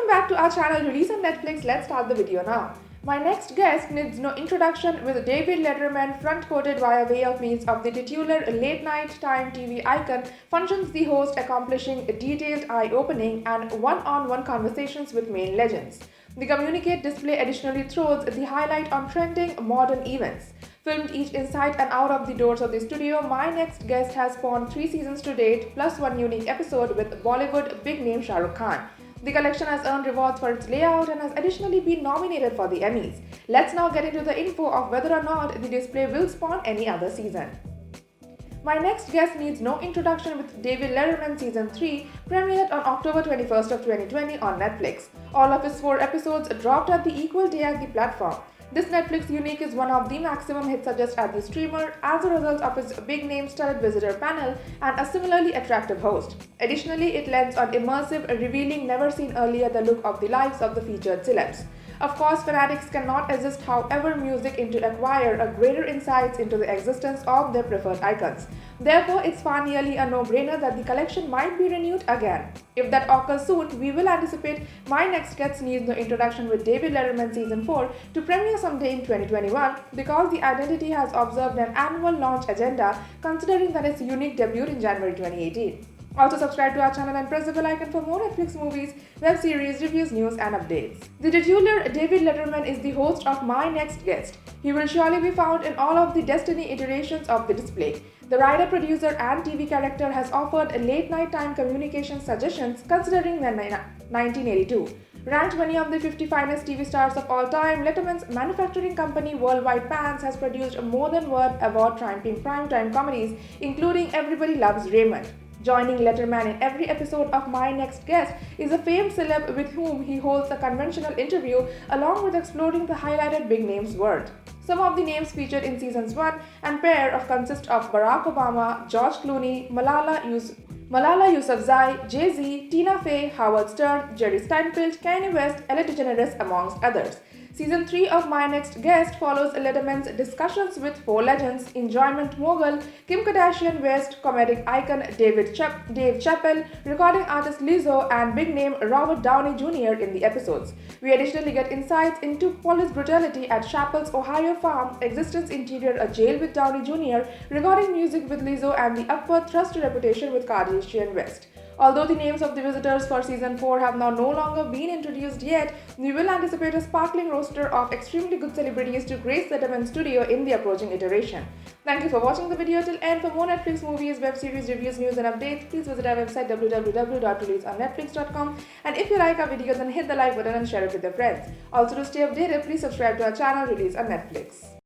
Welcome back to our channel Release on Netflix. Let's start the video now. My next guest needs no introduction, with David Letterman front-quoted via way of means of the titular late-night time TV icon, functions the host accomplishing detailed eye-opening and one-on-one conversations with main legends. The Communicate display additionally throws the highlight on trending modern events. Filmed each inside and out of the doors of the studio, My Next Guest has spawned 3 seasons to date, plus one unique episode with Bollywood big name Shah Rukh Khan. The collection has earned rewards for its layout and has additionally been nominated for the Emmys. Let's now get into the info of whether or not the display will spawn any other season. My Next Guest needs no introduction, with David Letterman Season 3 premiered on October 21st of 2020 on Netflix. All of its 4 episodes dropped at the equal day at the platform. This Netflix unique is one of the maximum hits suggest at the streamer as a result of its big-name starred visitor panel and a similarly attractive host. Additionally, it lends on immersive, revealing never seen earlier the look of the lives of the featured celebs. Of course, fanatics cannot assist however music into acquire a greater insights into the existence of their preferred icons. Therefore, it's far nearly a no-brainer that the collection might be renewed again. If that occurs soon, we will anticipate My Next Guest needs no introduction with David Letterman Season 4 to premiere someday in 2021, because the identity has observed an annual launch agenda considering that its unique debut in January 2018. Also subscribe to our channel and press the bell icon for more Netflix movies, web series, reviews, news and updates. The titular David Letterman is the host of My Next Guest. He will surely be found in all of the Destiny iterations of the display. The writer, producer and TV character has offered late-night time communication suggestions considering the 1982. Ranked one of the 50 finest TV stars of all time, Letterman's manufacturing company Worldwide Pans has produced more than one award-triumphing primetime comedies, including Everybody Loves Raymond. Joining Letterman in every episode of My Next Guest is a famed celeb with whom he holds a conventional interview, along with exploring the highlighted big names world. Some of the names featured in seasons 1 and pair of consist of Barack Obama, George Clooney, Malala Yousafzai, Jay-Z, Tina Fey, Howard Stern, Jerry Seinfeld, Kanye West, Ellen DeGeneres, amongst others. Season 3 of My Next Guest follows Letterman's discussions with 4 legends: enjoyment mogul Kim Kardashian West, comedic icon Dave Chappelle, recording artist Lizzo, and big-name Robert Downey Jr. in the episodes. We additionally get insights into police brutality at Chappelle's Ohio farm, existence interior a jail with Downey Jr., recording music with Lizzo, and the upward thrust to reputation with Kardashian West. Although the names of the visitors for Season 4 have now no longer been introduced yet, we will anticipate a sparkling roster of extremely good celebrities to grace Letterman's studio in the approaching iteration. Thank you for watching the video till end. For more Netflix movies, web series, reviews, news and updates, please visit our website www.releaseonnetflix.com, and if you like our video, then hit the like button and share it with your friends. Also, to stay updated, please subscribe to our channel Release on Netflix.